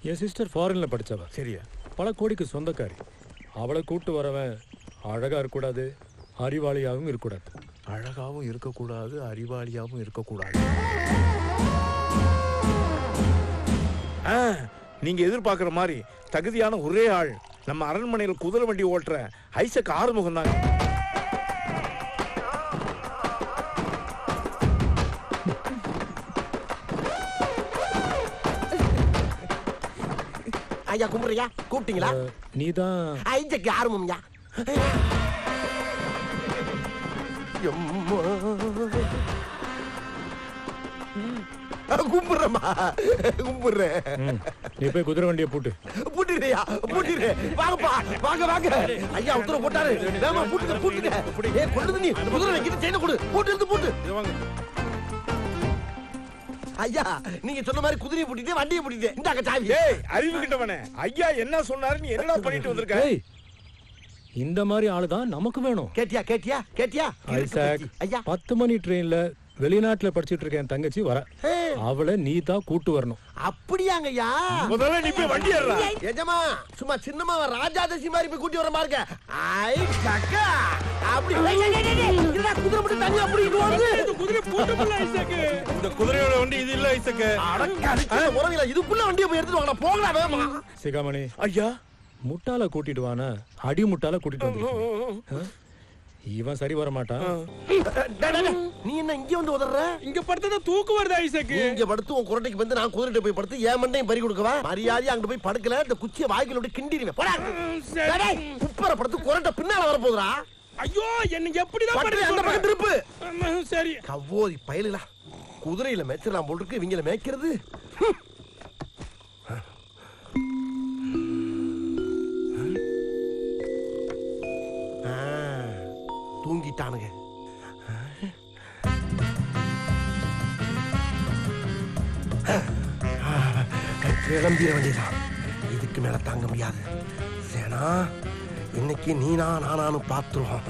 என் sister ஃபாரின்ல படிச்சவ. சரியா? பல கோடிக்கு சொந்தக்காரி. அவளை கூட்டு வரவன் அழகா இருக்கக்கூடாது, அறிவாளியாகவும் இருக்கக்கூடாது. அழகாவும் இருக்கக்கூடாது, அறிவாளியாகவும் இருக்கக்கூடாது. நீங்க எதிர்பார்க்கிற மாதிரி தகுதியான ஒரே ஆள் நம்ம அரண்மனையில் குதிரை வண்டி ஓட்டுற ஐசக் ஆறுமுகம் தாங்க. ஐயா கும்பிடுறியா? கூப்பிட்டீங்களா? நீதான் ஐசக் ஆறுமுகம்யா. கும்பிடுறமா கும்பிடுறேன். நீ போய் குதிரை வண்டியை பூட்டு. பூட்டிடுறியா? பூட்டிடு. வாங்கப்பா, வாங்க வாங்க. ஐயா உத்தரவு போட்டாரு. வேமா பூட்டுங்க பூட்டுங்க. ஏய் கொல்லுது நீ. குதிரை வைக்கிட்டு செயின கொடு. பூட்டு எடுத்து பூட்டு. ஐயா நீங்க சொன்ன மாதிரி குதிரையை பூட்டிட்டு வண்டியை பூட்டிட்டு இந்தாங்க சாவி. ஏய் அறிவு கிட்டவனே, ஐயா என்ன சொன்னாரு, நீ என்னடா பண்ணிட்டு வந்திருக்க? இந்த மாதிரி ஆளுதான் நமக்கு வேணும். கேட்டியா கேட்டியா கேட்டியா? ஐசக், ஐயா 10 மணி ட்ரெயின்ல வெளிநாட்டுல படிச்சிட்டு இருக்கேன் தங்கச்சி வர. அவளை நீ தான் கூட்டு வரணும். அப்படியாங்க ஐயா? முதல்ல நீ போய் வண்டி ஏறா. எஜமா சும்மா சின்னமா ராஜாதசி மாதிரி போய் கூட்டி வர மார்க்க. ஐ கக்கா அப்படி இல்லடா குதிரை மட்டும் தனியா அப்படி ஓடுது. இந்த குதிரை பூட்டப்பல ஐசக். இந்த குதிரையோட வண்டி இது இல்ல ஐசக். அடக்கா உறவில இதுக்குள்ள வண்டியை போய் எடுத்துட்டு வாங்க போங்கடா வேமா. சிகாமணி ஐயா முட்டாள கூட்டிட்டு வானா, அடி முட்டாள கூட்டிட்டு வந்து. இவன் சரி வர மாட்டான். நீ என்ன இங்க வந்து உதறற? இங்க படுத்தா தூக்கு வருது ஐசக். இங்க படுத்து உன் குரட்டைக்கு வந்து நான் குதிரைட்ட போய் படுத்து ஏன் மண்டையும் பறி கொடுக்கவா? மரியாதையா அங்க போய் படுக்கல இந்த குச்சியை வாய்க்குள்ள விட்டு கிண்டிடுவேன். போடா. டேய் குப்பர படுத்து குரட்டை பின்னால வர போகுதுடா. ஐயோ என்ன எப்படிதான் படுத்து அந்த பக்கம் திருப்பு. சரி. கவ்வோதி பயலுடா. குதிரையில மேய்ச்சலாம் போல் இருக்கு, இவங்கள மேய்க்கிறது. தூங்கிட்டானுங்க. கிளம்பிட வேண்டியதான். இதுக்கு மேல தாங்க முடியாது. சேனா இன்னைக்கு நீனா நானானு பாத்துருவோம்.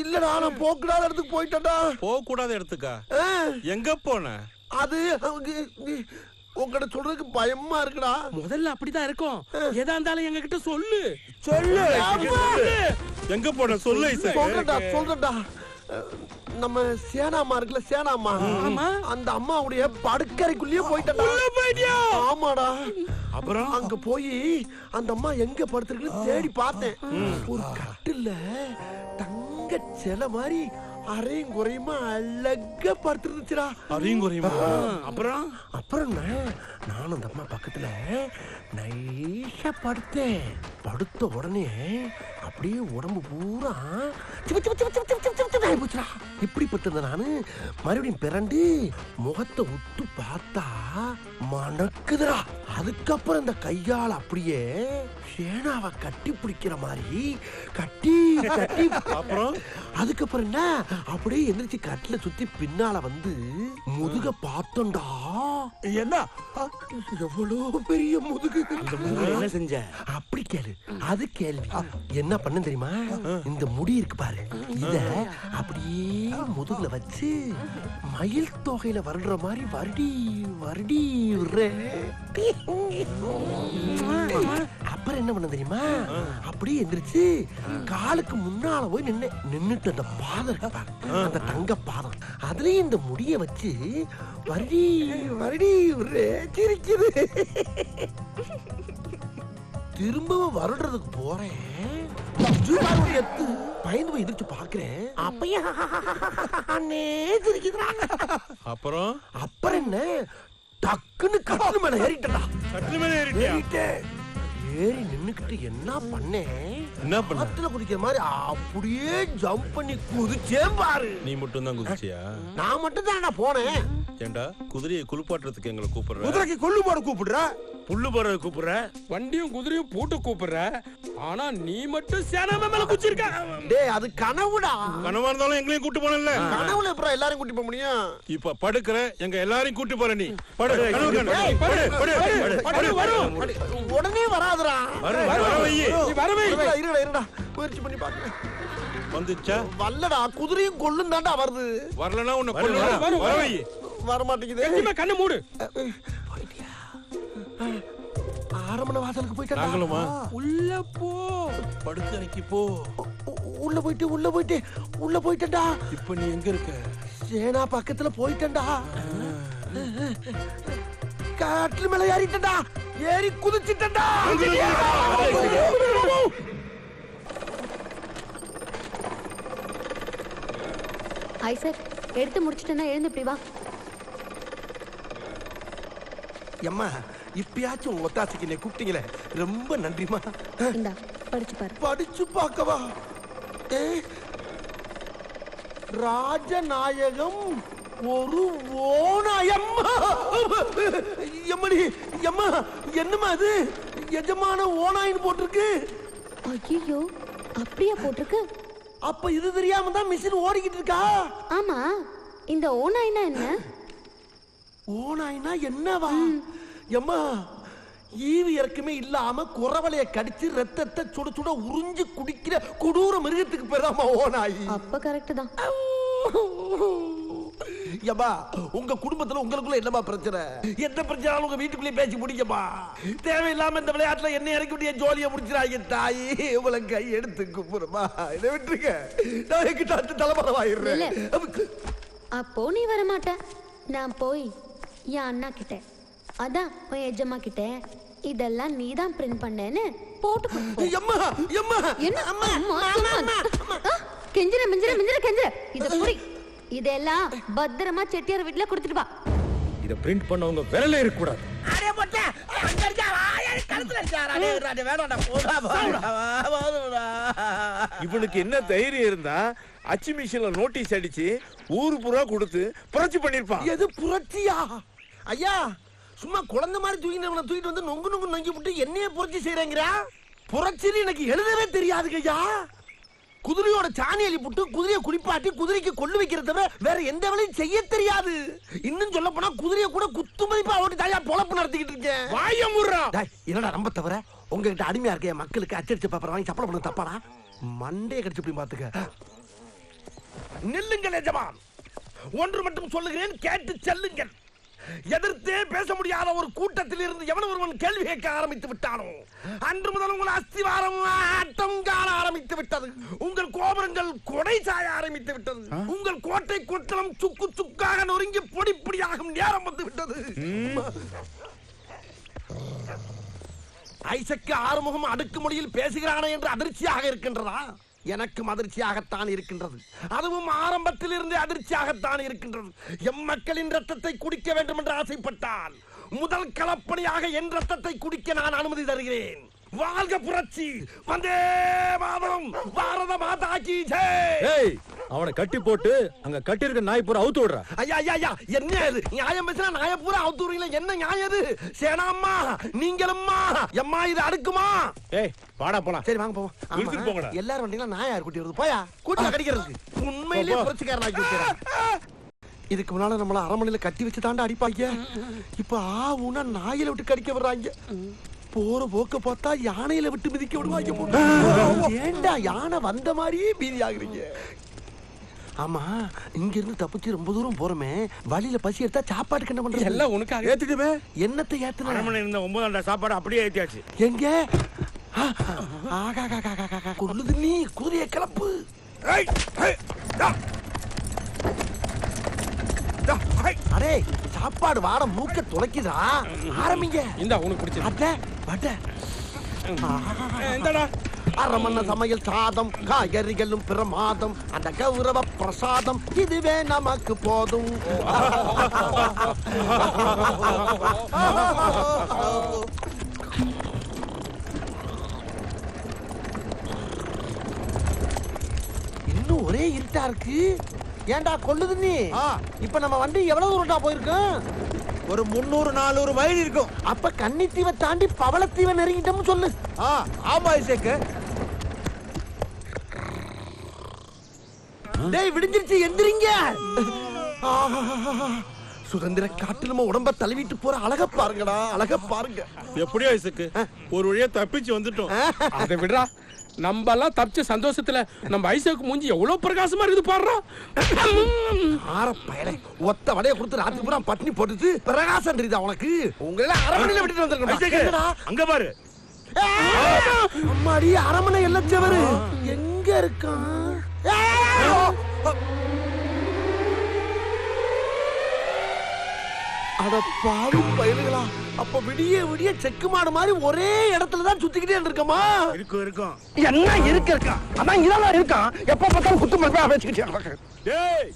இல்லடா நான் போக்கூடாத இடத்துக்கு போயிட்டேன்டா. போக கூடாத இடத்துக்கா? எங்க போன? அது உங்ககிட்ட சொல்றதுக்கு பயமா இருக்குடா. முதல்ல அப்படிதான் இருக்கும். எதா இருந்தாலும் எங்க கிட்ட சொல்லு. சொல்லு. எங்க போன சொல்லு. சொல்றடா சொல்றடா. நம்ம சேனாமா இருக்குல்ல, சேனாமா அந்த அம்மாவுடைய படுக்கறைக்குள்ளேயே போயிட்டா. ஆமாடா. அப்புறம் அங்க போய் அந்த அம்மா எங்க படுத்திருக்குன்னு தேடி பார்த்தேன். ஒரு கட்டில்ல தங்க சிலை மாதிரி அரையும் குறையுமா அழகா படுத்துருந்துச்சுடா. அரையும் குறையுமா? அப்புறம் அப்புறம் நானும் அந்த அம்மா பக்கத்துல நைஸா படுத்தேன். படுத்த உடனே அப்படியே உடம்பு பூரா இப்படிப்பட்ட நானு மறுபடியும் பிறண்டு முகத்தை உத்து பார்த்தா மணக்குதுடா. அதுக்கப்புறம் இந்த கையால அப்படியே சேனாவை கட்டி பிடிக்கிற மாதிரி கட்டி கட்டி அப்புறம் அதுக்கப்புறம் என்ன அப்படியே எந்திரிச்சு கட்டில சுத்தி பின்னால வந்து முதுக பார்த்தோம்டா. என்ன எவ்வளவு பெரிய முதுகு. என்ன செஞ்ச? அப்படி கேளு. அது கேள்வி. என்ன பண்ண தெரியுமா? இந்த முடி இருக்கு பாரு, இத அப்படியே முதுகுல வச்சு மயில் தொகையில வருடுற மாதிரி வருடி வருடி அப்புறம் என்ன பண்ண தெரியுமா? அப்படியே எந்திரிச்சு காலுக்கு முன்னால போய் நின்னுட்டு அந்த பாதம் இருக்கு பாரு, அந்த தங்க பாதம், அதுலயும் இந்த முடிய வச்சு வருடி வருடி சிரிக்குது. திரும்பவும் வருடுறதுக்கு போறேன். பயந்து போய் எதிர்த்து பாக்குறேன். அப்பயே அப்புறம் அப்புறம் என்ன டக்குன்னு கட்டில் மேல ஏறிட்டா. கட்டில் மேல ஏறிட்டேன். ஏறி நின்னுக்கிட்டு என்ன பண்ணேன்? என்ன பண்ண? ஆத்துல குதிக்கிற மாதிரி அப்படியே ஜம்ப் பண்ணி குதிச்சேன் பாரு. நீ மட்டும் தான் குதிச்சியா? நான் மட்டும் தான் போனேன். ஏண்டா குதிரையை குளிப்பாட்டுறதுக்கு எங்களை கூப்பிடுற? குதிரைக்கு கொள்ளு போட கூப்பிடுற? புல்லு போறது கூப்பிடுற? வண்டியும் குதிரையும் பூட்டு கூப்பிடுற, ஆனா நீ மட்டும் சேனாம மேல குச்சிருக்க. டேய் அது கனவுடா. கனவா இருந்தாலும் எங்களையும் கூட்டு போனல. கனவுல எப்பறம் எல்லாரும் கூட்டி போக முடியும்? இப்ப படுக்கிற எங்க எல்லாரையும் கூட்டி போற நீ. படு. கனவு கண்டு. ஏய், படு. படு. வரும். உடனே வராதுடா. வர வை. நீ வரவே இல்லை. இருடா முயற்சி பண்ணி பாக்குறேன். வந்துச்சா? வல்லடா, குதிரையும் கொள்ளும் தாண்டா வருது. வரலனா உன்னை கொல்லுவேன். வரும். வர வை. வர மாட்டேங்குது. கண்டிப்பா கண்ணை மூடு. போயிட்டியா? ஆரம்பன வாசலுக்கு போயிட்டா. நாங்களுமா? உள்ள போ. படுக்கறைக்கு போ. உள்ள போயிட்டேன்டா. இப்ப நீ எங்க இருக்க? சேனா பக்கத்துல போயிட்டேன்டா. காட்டுல மேல ஏறிட்டேன்டா. ஏறி குதிச்சிட்டேன்டா. ஹாய் சார், எடுத்து முடிச்சிட்டேன்னா எழுந்து இப்படி வா. அம்மா இப்பயாச்சும் உங்க ஒத்தாசைக்கு என்னை கூப்பிட்டீங்களே, ரொம்ப நன்றிமா. இந்தா படிச்சு பாரு. படிச்சு பார்க்கவா? ராஜநாயகம் ஒரு ஓநாயம். எம்மடி எம்மா, என்னம்மா அது? எஜமான ஓனாயின்னு போட்டிருக்கு. ஐயோ, அப்படியா போட்டிருக்கு? அப்ப இது தெரியாம தான் மிஷின் ஓடிக்கிட்டு இருக்கா? ஆமா, இந்த ஓனாய்னா என்ன? ஓனாய்னா என்னவா? எம்மா, ஈவு இறக்குமே இல்லாம குறவலைய கடிச்சு ரத்தத்தை சுட சுட உறிஞ்சு குடிக்கிற கொடூர மிருகத்துக்கு பேராமா ஓனாய். அப்ப கரெக்ட் தான். யப்பா, உங்க குடும்பத்துல உங்களுக்குள்ள என்னமா பிரச்சனை? என்ன பிரச்சனை உங்க வீட்டுக்குள்ளே பேசி முடியுமா? தேவையில்லாம இந்த விளையாட்டுல என்ன இறக்கக்கூடிய ஜோலியை முடிச்சிடாங்க தாயி. உங்களை கை எடுத்து கும்பிடுமா, இதை விட்டுருங்க. நான் எங்கிட்ட தலைமறைவாயிடுறேன். அப்போ நீ வர மாட்ட. நான் போய் என் அண்ணா கிட்ட, அதான் உன் எஜமா கிட்ட, இதெல்லாம் நீ தான் பிரிண்ட் பண்ணேன்னு போட்டு கொடுப்போம். எம்மா எம்மா என்ன அம்மா கெஞ்சிர கெஞ்சிர இத புடி. இதெல்லாம் பத்திரமா செட்டியார் வீட்டுல கொடுத்துட்டு வா. இத பிரிண்ட் பண்ணவங்க விரலே இருக்க கூடாது. அரே போட்ட அங்க இருக்கா, கழுத்துல இருக்கா. அரே வேணாம்டா, போடா. இவனுக்கு என்ன தைரியம் இருந்தா அச்சு மிஷின்ல நோட்டீஸ் அடிச்சு ஊரு பூரா கொடுத்து புரட்சி பண்ணிருப்பான். எது புரட்சியா? ஐயா, சும்மா குழந்தை மாதிரி தூக்கிட்டு வந்து நொங்கு நொங்கி விட்டு என்னைய புரட்சி செய்யறேங்கிறா? புரட்சின்னு எனக்கு எழுதவே தெரியாதுங்க ஐயா. குதிரையோட சாணி அள்ளி போட்டு குதிரையை குளிப்பாட்டி குதிரைக்கு கொள்ளு வைக்கிறத தவிர வேற எந்த வேலையும் செய்ய தெரியாது. இன்னும் சொல்ல போனா குதிரையை கூட குத்து மதிப்பா ஓட்டி தாயா பொழப்பு நடத்திக்கிட்டு இருக்கேன். வாயமுறா. என்னடா ரொம்ப தவிர உங்ககிட்ட அடிமையா இருக்க மக்களுக்கு அச்சடிச்ச பேப்பர் வாங்கி சப்பளம் பண்ண தப்பாடா? மண்டே கடிச்சு இப்படி பாத்துக்க. நில்லுங்கள் எஜமான், ஒன்று மட்டும் சொல்லுகிறேன், கேட்டு செல்லுங்கள். எதிர்த்தே பேச முடியாத ஒரு கூட்டத்தில் இருந்து எவன் ஒருவன் கேள்வி கேட்க ஆரம்பித்து விட்டானோ அன்று முதல் உங்கள் அஸ்திவாரம் ஆட்டம் காண ஆரம்பித்து விட்டது. உங்கள் கோபுரங்கள் கொடை சாய ஆரம்பித்து விட்டது. உங்கள் கோட்டை கொட்டளம் சுக்கு சுக்காக நொறுங்கி பொடி பொடியாகும் நேரம் வந்து விட்டது. ஐசக்கு ஆறுமுகம் அடுக்குமொழியில் பேசுகிறானே என்று அதிர்ச்சியாக இருக்கின்றதா? எனக்கும் அதிர்ச்சியாகத்தான் இருக்கின்றது. அதுவும் ஆரம்பத்தில் இருந்து அதிர்ச்சியாகத்தான் இருக்கின்றது. எம் மக்களின் ரத்தத்தை குடிக்க வேண்டும் என்று ஆசைப்பட்டால் முதல் களப்பணியாக என் ரத்தத்தை குடிக்க நான் அனுமதி தருகிறேன். வாழ்க புரட்சி, வந்தே மாதரம், பாரத மாதா கி ஜெய். ஏய், அவனை கட்டி போட்டு அங்க கட்டி இருக்க நாய் பூரா அவுத்து விடுற. ஐயா ஐயா ஐயா, என்ன இது? நியாயம் பேசினா நாய பூரா அவுத்து விடுறீங்களா? என்ன நியாயம் இது? சேனாம்மா, நீங்களும்மா, எம்மா இது அடுக்குமா? ஏய், பாடா போலாம். சரி வாங்க போவோம். இழுத்துட்டு போங்கடா. எல்லாரும் வந்தீங்களா? நாயா குட்டி வருது, போயா கூட்டில கடிக்கிறதுக்கு. உண்மையிலேயே புரட்சிக்காரன் ஆக்கி விட்டுறேன். இதுக்கு முன்னால நம்மள அரமனையில கட்டி வச்சு தாண்டா அடிப்பாங்க. இப்ப ஆவுனா நாயில விட்டு கடிக்க வர்றாங்க. போற போக்க பார்த்தா யானையில விட்டு மிதிக்க விடுவாங்க. ஏண்டா யானை வந்த மாதிரியே பீதி ஆகுறீங்க? ஆமா, இங்க இருந்து தப்பிச்சு ரொம்ப தூரம் போறோமே, வழியில பசி எடுத்தா சாப்பாட்டுக்கு என்ன பண்றது? எல்லாம் உனக்காக ஏத்திட்டுமே. என்னத்தை ஏத்துன? அரண்மனை இருந்த 9 சாப்பாடு அப்படியே ஏத்தியாச்சு. எங்க? கொள்ளுது நீ, குதிரையை கிளப்பு. ஏய், ஏய், டா. டா, ஏய். அடே, சாப்பாடு வாட மூக்க துளைக்குதா? ஆரம்பிங்க. இந்தா உனக்கு பிடிச்சது. அட வட. இந்தடா. அரமண்ண சமையல் சாதம், காய்கறிகளும் பிரமாதம், அந்த கௌரவ பிரசாதம் இதுவே நமக்கு போதும். இன்னும் ஒரே இருட்டா இருக்கு. ஏண்டா கொள்ளுது நீ? இப்ப நம்ம வண்டி எவ்வளவு தூரம்டா போயிருக்கோம்? ஒரு 300-400 மைல் இருக்கும். அப்ப கன்னித்தீவை தாண்டி பவளத்தீவை நெருங்கிட்டோம்னு சொல்லு. ஆமா ஐசேக். டேய் விடிஞ்சிருச்சு, எந்திரிங்க. சுதந்திர காட்டு நம்ம உடம்ப தழுவிட்டு போற அழக பாருங்கடா, அழக பாருங்க. எப்படியோ ஐசக்கு ஒரு வழியா தப்பிச்சு வந்துட்டோம். அதை விடுறா, நம்ம எல்லாம் தப்பிச்ச சந்தோஷத்துல நம்ம ஐசக்கு மூஞ்சி எவ்வளவு பிரகாசமா இருக்குது பாடுறா. ஆற பயலே ஒத்த வடைய கொடுத்து ராத்திரி பூரா பட்னி போட்டுட்டு பிரகாசம் தெரியுதா உனக்கு? உங்களை அரமனையில விட்டுட்டு வந்திருக்கேன். அங்க பாரு. அம்மாடி, அரமனை எல்லச்சவரு எங்க இருக்கான்? அட பாவி பயலுகளா, அப்ப விடிய விடிய செக்கு மாடு மாதிரி ஒரே இடத்துல தான் சுத்திக்கிட்டே இருக்கமா? இருக்கும். என்ன இருக்கா? அதான் இதெல்லாம் இருக்கான். எப்ப பார்த்தாலும் குத்து மதிப்பா வச்சுக்கிட்டே. டேய்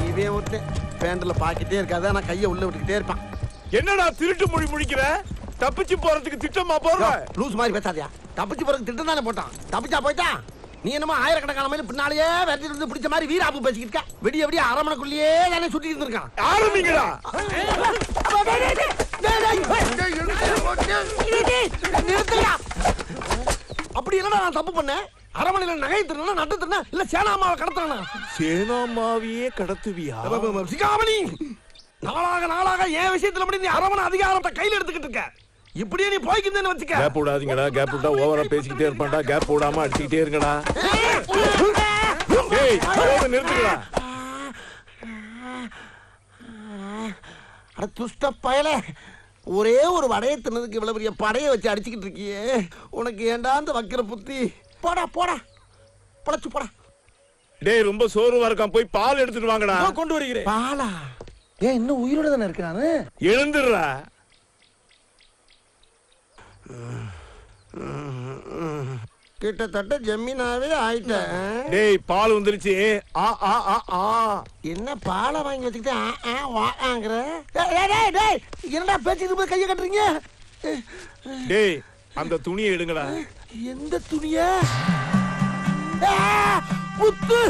இவே ஒருத்தன் பேண்ட்ல பாக்கிட்டே இருக்காத, நான் கையை உள்ள விட்டுக்கிட்டே இருப்பான். என்னடா திருட்டு மொழி முடிக்கிற? தப்பிச்சு போறதுக்கு திட்டமா போற? லூஸ் மாதிரி பேசாதியா. தப்பிச்சு போறதுக்கு திட்டம் தானே போட்டான். தப்பிச்சா போயிட்டான். நீ என்னமோ ஆயிரக்கணக்கான மைல் பின்னாலேயே வெட்டி இருந்து பிடிச்ச மாதிரி வீராப்பு பேசிக்கிட்டு இருக்க. விடிய விடிய அரமனைக்குள்ளேயே தானே சுத்தி இருந்திருக்கான். ஆரம்பிங்கடா. அப்படி இல்லடா நான் தப்பு பண்ணேன். அரமனையில நகை திருனா, நட்டு திருனா, இல்ல சேனாமாவை கடத்துறானா? சேனாமாவியே கடத்துவியா? சிகாமணி, நாளாக என் விஷயத்துல மட்டும் நீ அரமனை அதிகாரத்தை கையில எடுத்துக்கிட்டு இருக்க. இப்படியே நீ போய்க்கிந்தேன்னு வச்சுக்க. கேப் விடாதீங்கடா. கேப் விட்டா ஓவரா பேசிக்கிட்டே இருப்பான்டா. கேப் விடாம அடிச்சுக்கிட்டே இருங்கடா. டேய் நிறுத்துங்கடா. அட துஷ்ட பயலே, ஒரே ஒரு வடையை தின்னதுக்கு இவ்வளவு பெரிய படையை வச்சு அடிச்சுக்கிட்டு இருக்கியே. உனக்கு ஏண்டா அந்த வக்கிர புத்தி? போடா போடா, பழச்சு போடா. டேய் ரொம்ப சோர்வா இருக்கான், போய் பால் எடுத்துட்டு வாங்கடா. கொண்டு வருகிறேன். பாலா? ஏன் இன்னும் உயிரோட தானே இருக்கிறானு? எழுந்துடுறா. கிட்டத்தட்ட ஜமீனாவே ஆயிட்டேன். டேய் பால் வந்துருச்சு. ஆ ஆ ஆ ஆ. என்ன பாலை வாங்கி வச்சுக்கிட்டு என்னடா பேச்சுக்கு போய் கையை கட்டுறீங்க? டேய் அந்த துணியை எடுங்கடா. எந்த துணிய? புத்து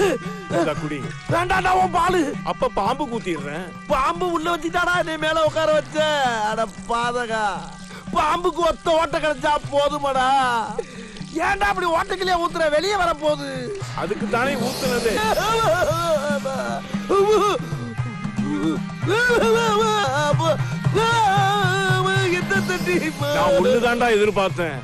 குடி. வேண்டாண்டா உன் பாலு. அப்ப பாம்பு கூத்திடுறேன். பாம்பு உள்ள வச்சுட்டாடா நீ மேல உட்கார வச்ச. அட பாதகா, பாம்புக்கு ஒத்த ஓட்ட கிடைச்சா போதுமாடா. ஏன்டா அப்படி ஓட்டைக்கிலே ஊத்துற? வெளியே வர போகுது. அதுக்கு தானே ஊத்துனது. எந்த தட்டி நான் ஒண்ணுதான்டா எதிர்பார்த்தேன்.